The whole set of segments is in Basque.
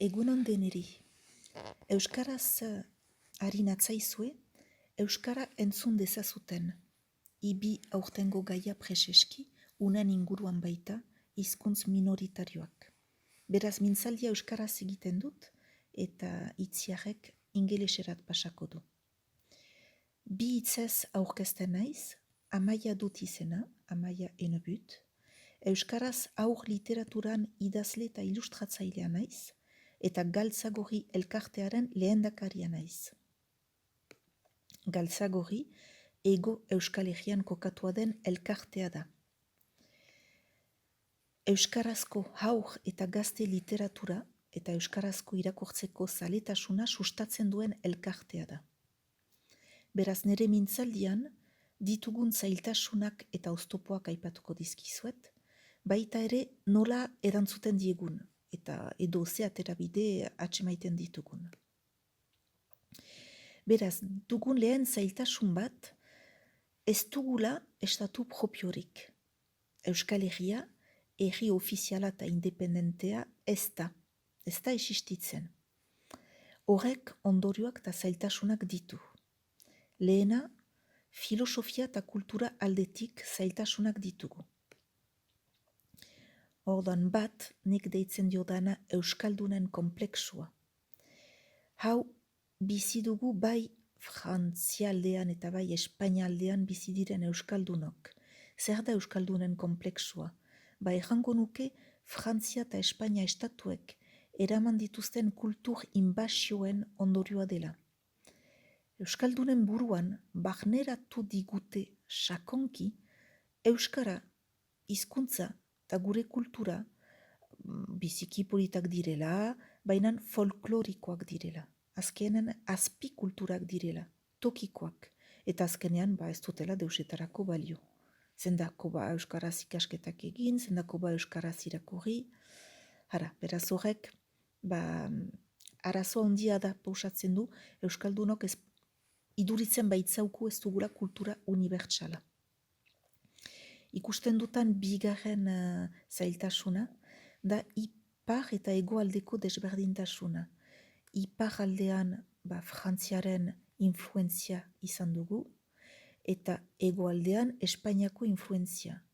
Egunon deneri. Euskaraz ari natzaizue, Euskara entzun dezazuten. Ibi aurtengo gaia preseski, unan inguruan baita, hizkuntz minoritarioak. Beraz mintzaldia Euskaraz egiten dut, eta itziarek ingeleserat pasako du. Bi hitzez aurkezten naiz, Amaia dut izena, Amaia Enebut. Euskaraz aur literaturan idazle eta ilustratzailea naiz, eta Galtzagorri elkartearen lehendakaria naiz. Galtzagorri Ego Euskal Herrian kokatua den elkartea da. Euskarazko haur eta gazte literatura eta euskarazko irakurtzeko zaletasuna sustatzen duen elkartea da. Beraz nire mintzaldian ditugun zailtasunak eta oztopoak aipatuko dizkizuet, baita ere nola erantzuten diegun eta edo ze aterabide atsemaiten ditugun. Beraz, dugun lehen zailtasun bat, ez dugula estatu propiorik. Euskal Herria, herri ofiziala eta independentea ez da existitzen. Horrek ondorioak eta zailtasunak ditu. Lehena, filosofia eta kultura aldetik zailtasunak ditugu. Ordan bat, nik deitzen diodana Euskaldunen komplexua. Hau, bizi dugu bai Frantzialdean eta bai Espainialdean bizi diren Euskaldunok. Zer da Euskaldunen komplexua? Ba errango nuke Frantzia eta Espainia estatuek eraman dituzten kultur inbasioen ondorioa dela. Euskaldunen buruan barneratu digute sakonki Euskara, hizkuntza eta gure kultura biziki politak direla, baina folklorikoak direla. Azkenen azpikulturak direla, tokikoak, eta azkenean ez dutela deusetarako balio. Zendako euskaraz ikasketak egin, zendako euskaraz irakurri. Beraz horrek, arazo handia da pausatzen du, Euskaldunok iduritzen baitzauku ez dugula kultura unibertsala. Ikusten dutan bigarren zailtasuna, da ipar eta hegoaldeko desberdintasuna. Ipar aldean Frantziaren influenzia izan dugu, eta hegoaldean Espainiako influenzia.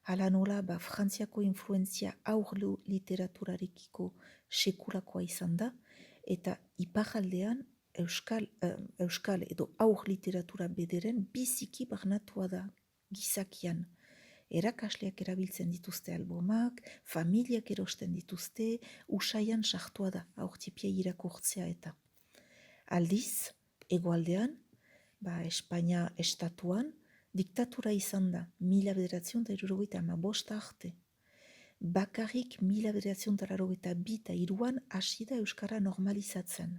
Hala nola Frantziako influenzia aur literaturarekiko sekulakoa izan da, eta ipar aldean euskal edo aur literatura bederen biziki barnatua da gizakian. Erakasleak erabiltzen dituzte albumak, familiak erosten dituzte, usaian sartua da aurtipia irakurtzea eta. Aldiz, hegoaldean, Espainia estatuan, diktatura izan da 1975 arte. Bakarrik 1982 eta 3 hasi da Euskara normalizatzen.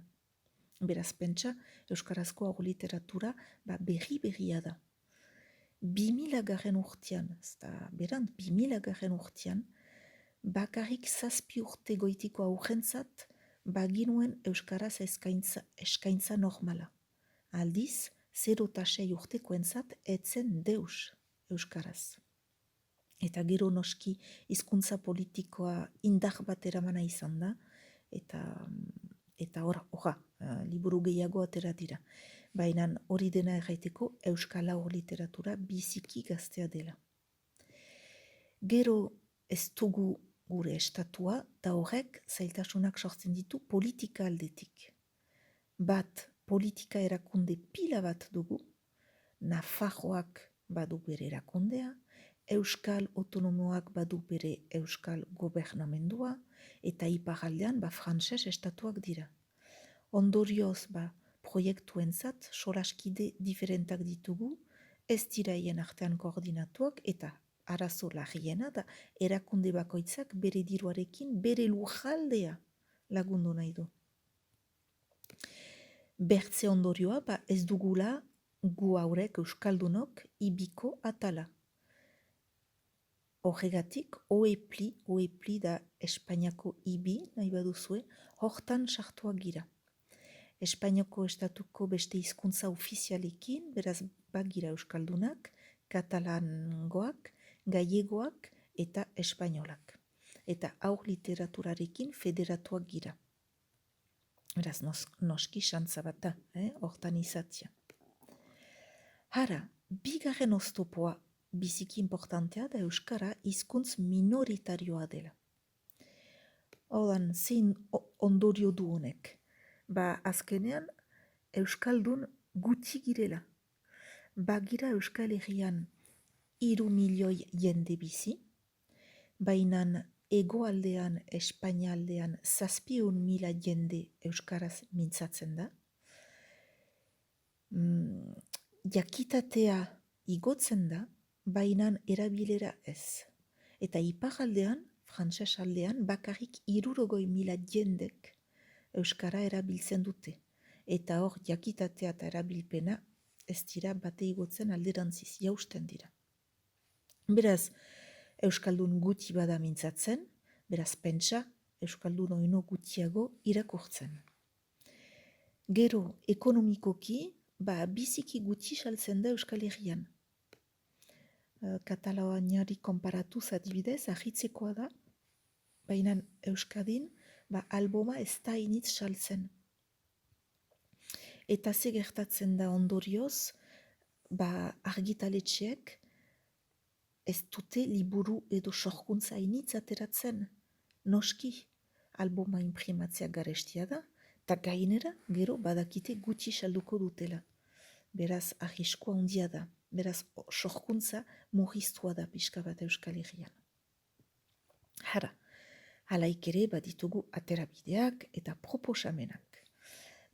Beraz pentsa, Euskarazko aur literatura berria da. 2000 urtean, 2000 urtean, bakarrik 7 urte goitiko aurrentzat, baginuen Euskaraz eskaintza normala. Aldiz, 0,6 urtekoentzat etzen deus Euskaraz. Eta gero noski hizkuntza politikoa indar bat eramana izan da, eta liburu gehiago atera dira. Baina hori dena erraiteko Euskal aur literatura biziki gaztea dela. Gero ez dugu gure estatua, eta horrek zailtasunak sortzen ditu politika aldetik. Bat, politika erakunde pila bat dugu, Nafarroak badu bere erakundea, Euskal Autonomoak badu bere Euskal Gobernamendua, eta iparaldean frantses estatuak dira. Ondorioz proiektuentzat solaskide diferentak ditugu, ez diraien artean koordinatuak, eta arazo larriena da erakunde bakoitzak bere diruarekin bere lujaldea lagundu nahi du. Bertze ondorioa ez dugula gu haurek Euskaldunok ibiko atala. Horregatik, oepli da Espainiako ibi, nahi baduzue, hortan sartuak gira. Espainiako estatuko beste hizkuntza ofizialekin, beraz bagira Euskaldunak, katalangoak, gallegoak eta espainolak. Eta aur literaturarekin federatuak gira. Beraz, noski xantza bat da, hortan izatia. Hara, bigarren oztopoa biziki importantea da Euskara hizkuntz minoritarioa dela. Hordan, zein ondorio du honek? Azkenean, Euskaldun gutxi girela. Bagira Euskal Herrian 3 milioi jende bizi, baina hegoaldean, Espainialdean 700.000 jende Euskaraz mintzatzen da. Jakitatea igotzen da, baina erabilera ez. Eta iparaldean, frantses aldean, bakarrik 60.000 jendek Euskara erabiltzen dute. Eta hor, jakitatea eta erabilpena ez dira bate igotzen alderantziz, jausten dira. Beraz, Euskaldun gutxi bada mintzatzen, beraz pentsa, Euskaldun oino gutxiago irakurtzen. Gero, ekonomikoki, biziki gutxi saltzen da Euskal Herrian. Katalaniari konparatuz adibidez, ahitzekoa da, baina Euskadin, alboma ez da initz saltzen. Eta ze gertatzen da ondorioz, argitaletxeek ez dute liburu edo sorkuntza initz ateratzen. Noski, alboma imprimatzea garestia da, eta gainera, gero badakite gutxi salduko dutela. Beraz, arriskua handia da. Beraz, sorkuntza murriztua da pixka bat Euskal Herrian. Hara, halaik ere baditugu aterabideak eta proposamenak.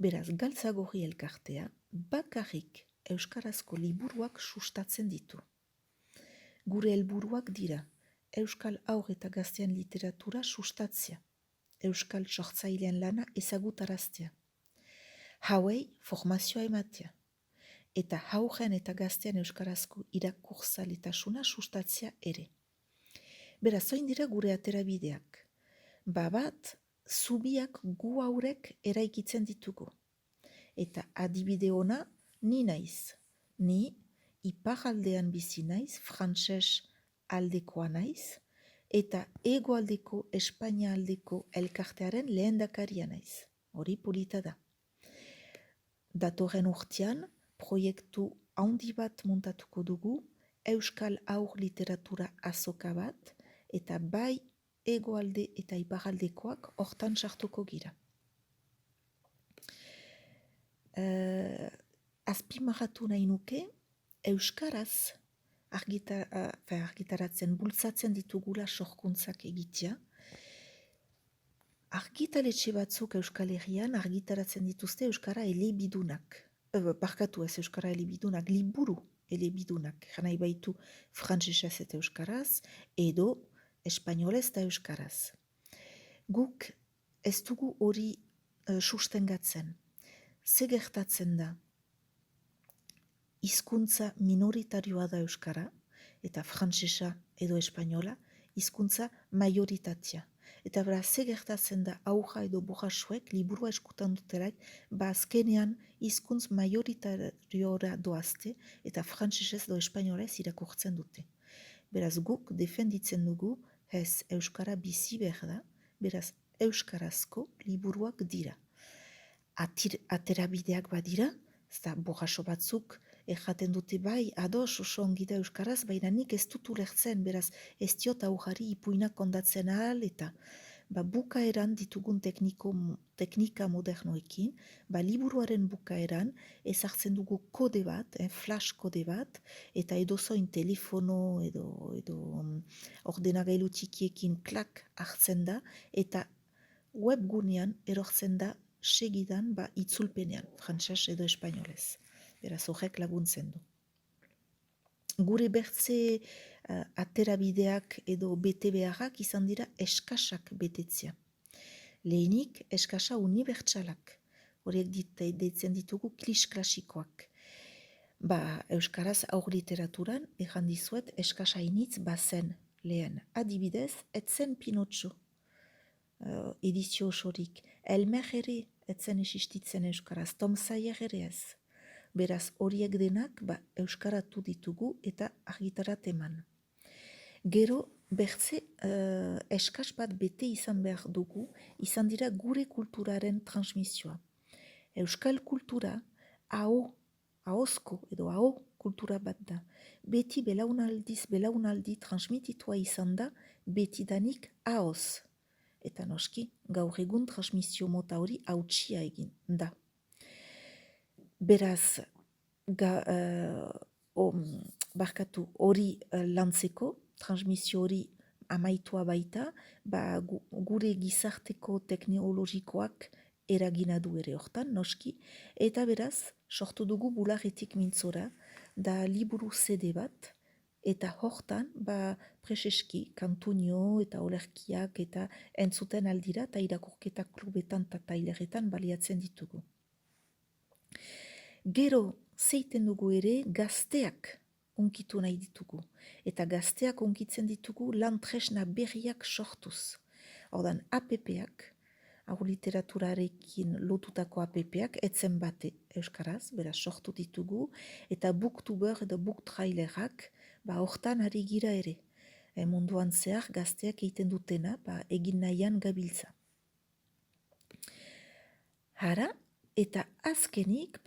Beraz, Galtzagorri elkartea bakarrik euskarazko liburuak sustatzen ditu. Gure helburuak dira, Euskal haur eta gaztean literatura sustatzea, Euskal sortzailean lana ezagutaraztea, hauei formazioa ematea, eta haurren eta gaztean euskarazko irakurzaletasuna sustatzea ere. Beraz, zoin dira gure aterabideak. Bat, zubiak gu haurek eraikitzen ditugu. Eta adibide ona, ni naiz. Ni iparaldean bizi naiz, frantses aldekoa naiz, eta hegoaldeko Espainia aldeko elkartearen lehendakaria naiz. Hori polita da. Datorren urtean, proiektu handi bat montatuko dugu, Euskal haur literatura azoka bat, eta bai hegoalde eta iparaldekoak hortan sartuko gira. Azpimarratu nahi nuke, Euskaraz argitaratzen, bultzatzen ditugula sorkuntzak egitea. Argitaletxe batzuk Euskal Herrian argitaratzen dituzte Euskara elebidunak. Barkatu ez Euskara elebidunak, liburu elebidunak. Janai baitu frantsesez eta Euskaraz, edo espainolez eta Euskaraz. Guk ez dugu hori sustengatzen. Ze gertatzen da? Hizkuntza minoritarioa da Euskara, eta frantsesa edo espainola, hizkuntza majoritatea. Eta beraz, ze gertatzen da aurra edo borrasuek liburua eskutan dutelaik, azkenean hizkuntz majoritarioa doazte, eta frantsesez edo espainolez irakurtzen dute. Beraz, guk defenditzen dugu, ez Euskara bizi behar da, beraz, Euskarazko liburuak dira. Aterabideak badira, ezta borraso batzuk, erraten dute bai, ados oso ongi da Euskaraz, baina nik ez dut ulertzen, beraz ez diot aurrari ipuinak kondatzen ahal, eta bukaeran ditugun teknika modernoekin, liburuaren bukaeran ezartzen dugu kode bat, flash kode bat, eta edozoin telefono edo ordenagailu txikiekin klak hartzen da, eta webgunean erortzen da segidan itzulpenean, frantses edo espainolez. Beraz, horrek laguntzen du. Gure bertze aterabideak edo bete beharrak izan dira eskasak betetzea. Lehenik, eskasa unibertsalak. Horiek deitzen ditugu klis klasikoak. Euskaraz aur literaturan, erran dizuet, eskasa initz bazen lehen. Adibidez, etzen Pinotxo edizio osorik. Elmer ere etzen existitzen Euskaraz, Tom Sawyer ere ez. Beraz, horiek denak euskaratu ditugu eta argitarat eman. Gero, bertze eskas bat bete izan behar dugu, izan dira gure kulturaren transmisioa. Euskal kultura ahozko edo aho kultura bat da. Beti belaunaldi transmititua izan da, betidanik ahoz. Eta noski, gaur egun transmisio mota hori hautsia egin da. Beraz, barkatu hori lantzeko, transmisio hori amaitua baita, gure gizarteko teknologikoak eragina du ere hortan, noski, eta beraz, sortu dugu Bularretik Mintzora, da liburu CD bat, eta hortan, preseski, kantunio eta olerkiak eta entzuten aldira, eta irakurketa klubetan eta taileretan baliatzen ditugu. Gero, zeiten dugu ere, gazteak unkitu nahi ditugu. Eta gazteak unkitzen ditugu lan tresna berriak sortuz. Ordan, APP-ak, hau literaturarekin lotutako APP-ak, etzen bate euskaraz, beraz sortu ditugu, eta booktuber edo booktrailerak, hortan ari gira ere. Munduan zehar gazteak egiten dutena, egin nahian gabiltza. Hara, eta azkenik,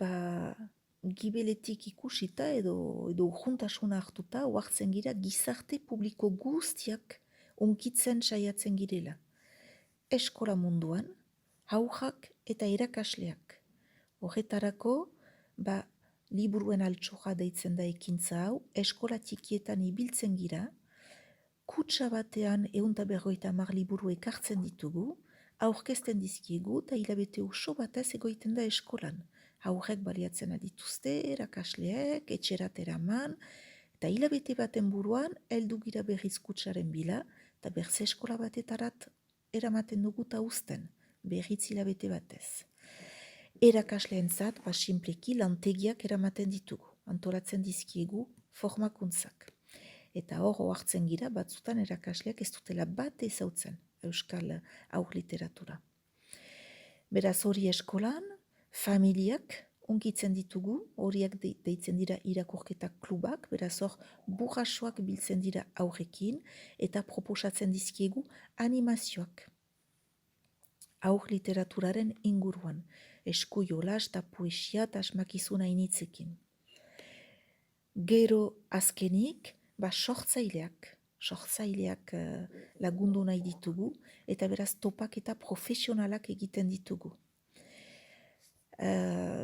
gibeletik ikusita edo urjuntasuna hartuta, oartzen gira gizarte publiko guztiak unkitzen saiatzen girela. Eskola munduan, haujak eta irakasleak. Horretarako, liburuen altxoja deitzen da ekintza hau, eskola txikietan ibiltzen gira, kutsa batean 150 liburu ekartzen ditugu, aurkezten dizkiegu eta hilabete oso batez egoiten da eskolan. Haurrek baliatzen adituzte, erakasleek, etxerat eraman, eta hilabete baten buruan, heldu gira berriz kutsaren bila, eta berze eskola batetarat eramaten dugu eta uzten, berriz hilabete batez. Erakasleentzat, sinpleki lantegiak eramaten ditugu, antolatzen dizkiegu formakuntzak. Eta hor hartzen gira, batzutan erakasleak ez dutela bat ezautzen euskal aur literatura. Beraz hori eskolan, familiak unkitzen ditugu, horiak deitzen dira irakurketa klubak, beraz hor burrasoak biltzen dira aurrekin, eta proposatzen dizkiegu animazioak. Aur literaturaren inguruan, esku jolas eta poesia eta asmakizuna initzekin. Gero azkenik, sortzaileak lagundu nahi ditugu, eta beraz topak eta profesionalak egiten ditugu.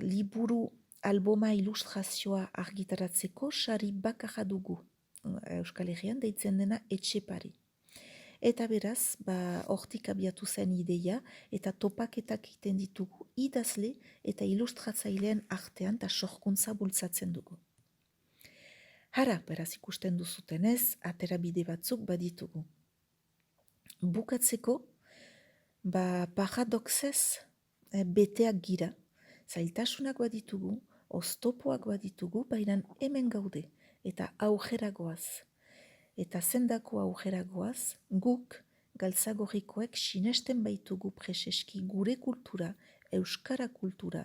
Liburu alboma ilustrazioa argitaratzeko sari bakarra dugu, Euskal Herrian deitzen dena Etxepari. Eta beraz, hortik abiatu zen ideia, eta topaketak egiten ditugu idazle eta ilustratzailean artean eta sorkuntza bultzatzen dugu. Hara, beraz ikusten duzutenez, aterabide batzuk baditugu. Bukatzeko, paradoxez beteak gira, zailtasunak baditugu, oztopoak baditugu, baina hemen gaude, eta aurrera goaz. Eta zendako aurrera goaz, guk galtzagorrikoek sinesten baitugu preseski gure kultura, euskara kultura,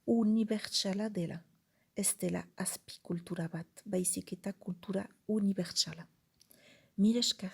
unibertsala dela. Ez dela azpi kultura bat, baizik eta kultura unibertsala. Mil esker.